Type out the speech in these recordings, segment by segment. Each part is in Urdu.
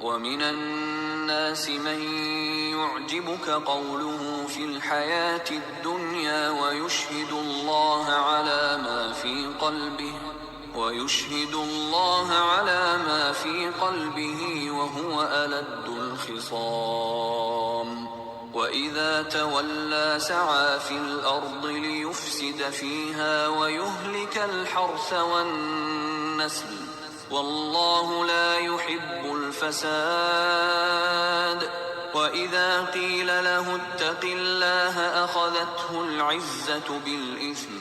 ومن الناس من يعجبك قوله في الحياة الدنيا ويشهد الله على ما في قلبه وهو ألد الخصام وإذا تولى سعى في الأرض ليفسد فيها ويهلك الحرث والنسل والله لا يحب الفساد وإذا قيل له اتق الله أخذته العزة بالإثم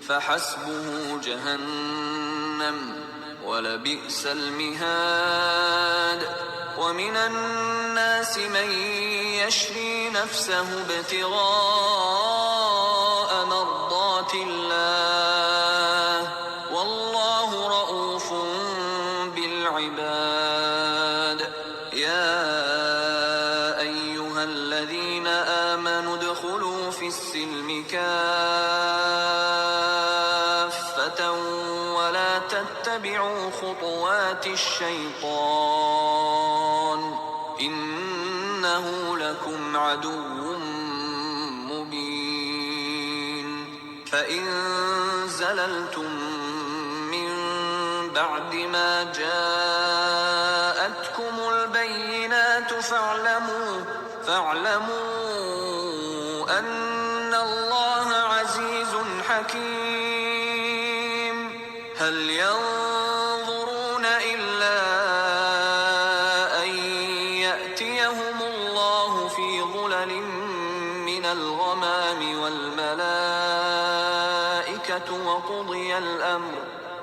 فحسبه جهنم ولبئس المهاد ومن الناس من يشري نفسه ابتغاء مرضات الله والله رؤوف بالعباد يا أيها الذين آمنوا ادخلوا في السلم كافة ولا تتبعوا خطوات الشيطان إنه لكم عدو مبين فإن زللتم من بعد ما جاءتكم البينات فاعلموا أن الله عزيز حكيم هل ينظرون إلا أن يأتيهم الله في ظلل من الغمام والملائكة وقضي الأمر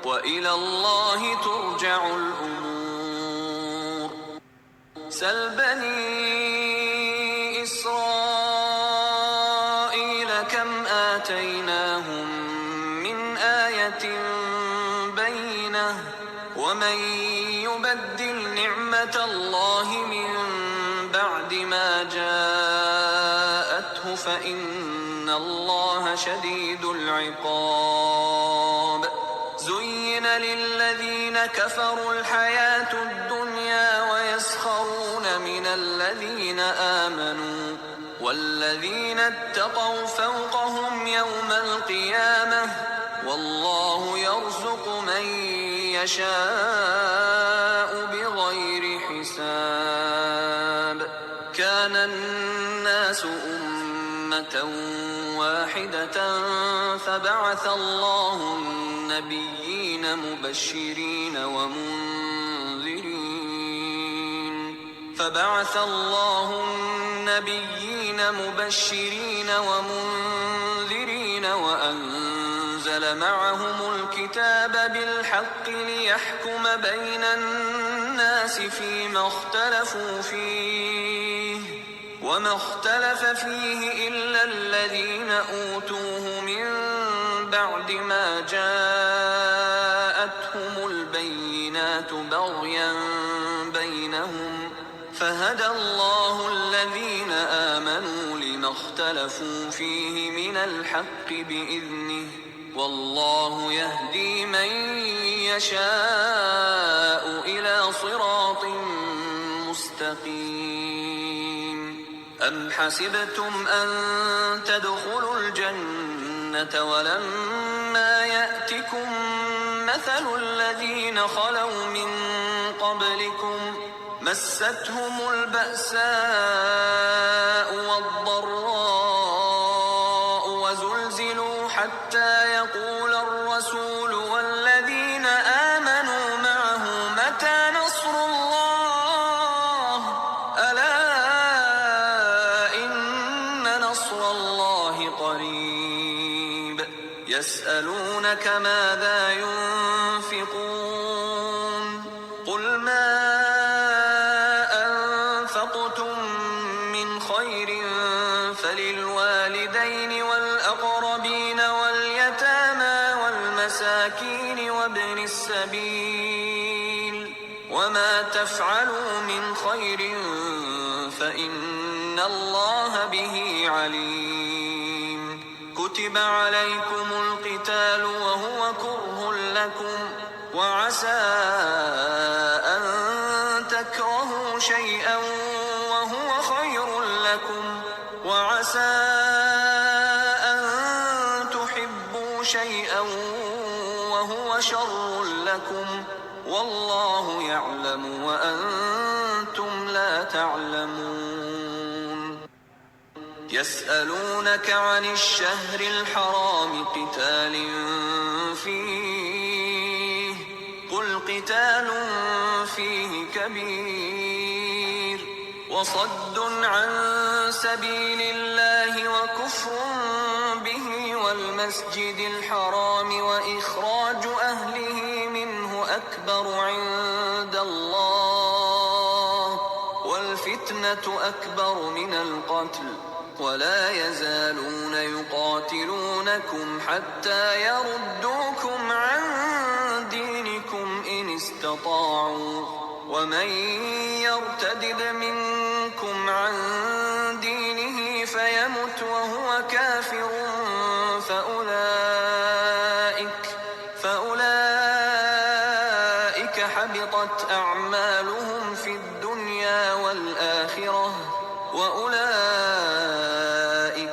وإلى الله ترجع الأمور سل بني إسرائيل كم آتيناهم من آية بينة ومن يبدل نعمة الله من بعد ما جاءته فإن الله شديد العقاب زين للذين كفروا الحياة الدنيا ويسخرون من الذين آمنوا والذين اتقوا فوقهم يوم القيامة والله يرزق من يشاء بغير حساب كان الناس أمة واحدة فبعث الله النبيين مبشرين ومنذرين وأنزل معهم الكتاب بالحق ليحكم بين الناس فيما اختلفوا فيه وما اختلف فيه إلا الذين أوتوه من بعد ما جاءتهم البينات بغيا بينهم فهدى الله الذين آمنوا لما اختلفوا فيه من الحق بإذنه والله يهدي من يشاء إلى صراط مستقيم أم حسبتم أن تدخلوا الجنة ولما يأتكم مثل الذين خلوا من قبلكم مستهم البأساء والضراء وزلزلوا حتى يقول الرسول والذين آمنوا معه متى نصر الله ألا إن نصر الله قريب يسألونك ماذا ينفقون قل ما فللوالدين والأقربين واليتامى والمساكين وابن السبيل وما تفعلوا من خير فإن الله به عليم كتب عليكم القتال وهو كره لكم وعسى أن تكرهوا شيئا وهو خير لكم وعسى أن تحبوا شيئا وهو شر لكم والله يعلم وأنتم لا تعلمون يسألونك عن الشهر الحرام قتال فيه قل قتال فيه كبير وصد عن سبيل الله وكفر به والمسجد الحرام وإخراج أهله منه أكبر عند الله والفتنة أكبر من القتل ولا يزالون يقاتلونكم حتى يردوكم عن دينكم إن استطاعوا ومن يرتدد منكم عن دينه فيمت وهو كافر فأولئك حبطت أعمالهم في الدنيا والآخرة وأولئك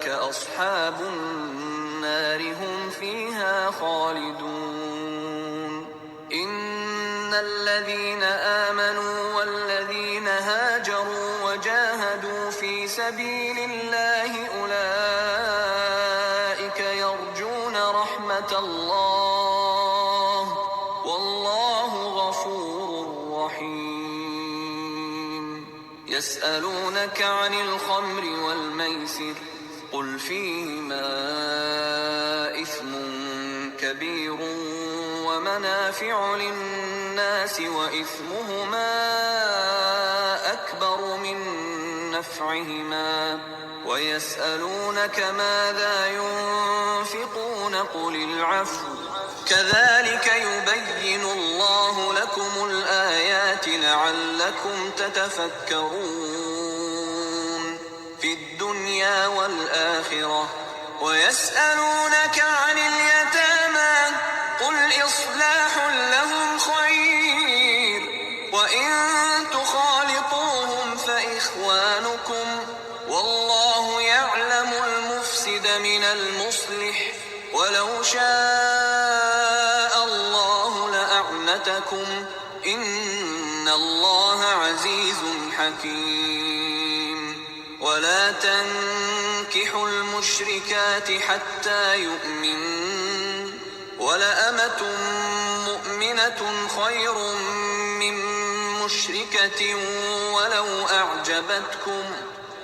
أصحاب النار هم فيها خالدون إن الذين آمنوا والذين هاجروا وجاهدوا في سبيل الله أولئك يرجون رحمة الله والله غفور رحيم يسألونك عن الخمر والميسر قل فيهما إثم كبير ومنافع للناس وإثمهما أكبر من نفعهما ويسألونك ماذا ينفقون قل العفو كذلك يبين الله لكم الآيات لعلكم تتفكرون في الدنيا والآخرة ويسألونك عن اليتامى قل إصلاح لهم خير وإن تخالطوهم فإخوانكم والله يعلم المفسد من المصلح ولو شاء الله لأعنتكم إن الله عزيز حكيم ولا تنكحوا المشركات حتى يؤمنوا ولأمة مؤمنة خير من مشركة ولو أعجبتكم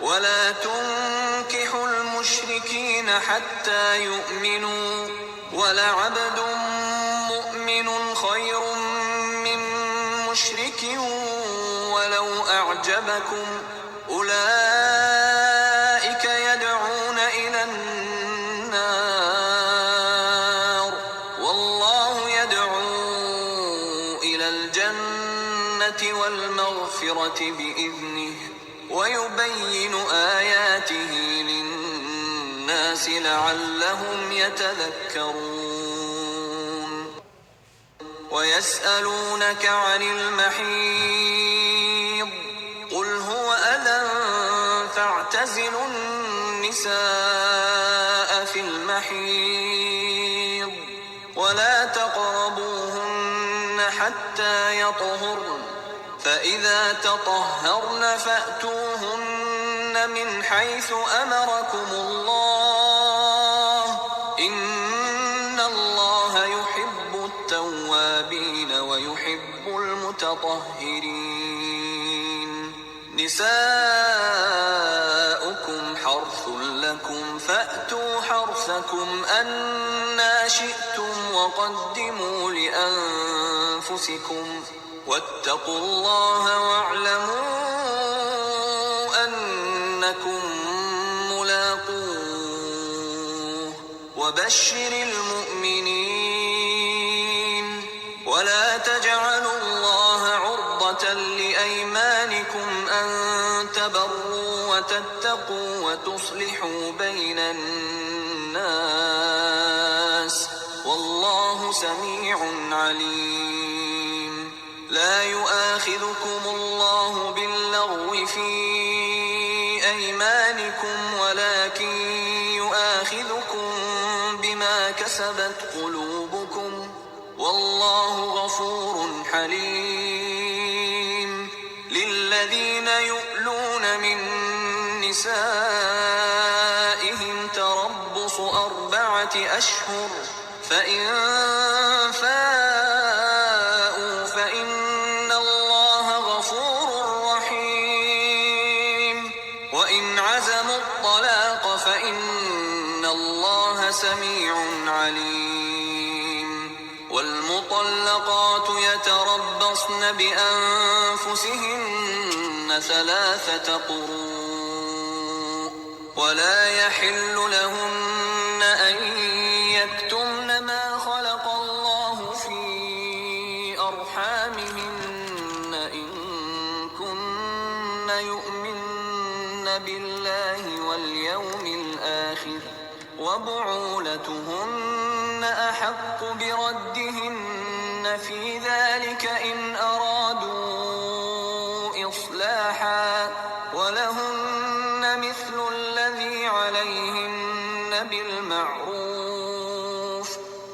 ولا تنكحوا المشركين حتى يؤمنوا ولعبد مؤمن خير من مشرك ولو أعجبكم أولئك يدعون إلى النار والله يدعو إلى الجنة والمغفرة بإذنه ويبين آياته للناس لعلهم يتذكرون ويسألونك عن المحيض قل هو أذى فاعتزلوا النساء في المحيض ولا تقربوهن حتى يطهرن فإذا تطهرن فأتوهن من حيث أمركم الله إن الله يحب التوابين ويحب المتطهرين نساؤكم حرث لكم فأتوا حرثكم أنى شئتم وقدموا لأنفسكم واتقوا الله واعلموا أنكم ملاقوه وبشر المؤمنين ولا تجعلوا الله عرضة لأيمانكم أن تبروا وتتقوا وتصلحوا بين الناس والله سميع عليم لا يؤاخذكم الله باللغو في أيمانكم ولكن يؤاخذكم بما كسبت قلوبكم والله غفور حليم للذين يؤلون من نسائهم تربص 4 أشهر فإن فاءوا فإن الله غفور رحيم وإن عزموا الطلاق فإن الله سميع عليم والمطلقات يتربصن بأنفسهن 3 قروء ولا يحل لهن أن يكتمن ما خلق الله في أرحامهن إن كن يؤمن بالله واليوم الآخر وبعولتهن أحق بردهن في ذلك إن أرادوا إصلاحا ولهن مثل الذي عليهن بالمعروف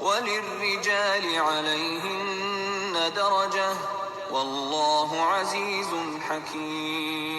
وللرجال عليهن درجة والله عزيز حكيم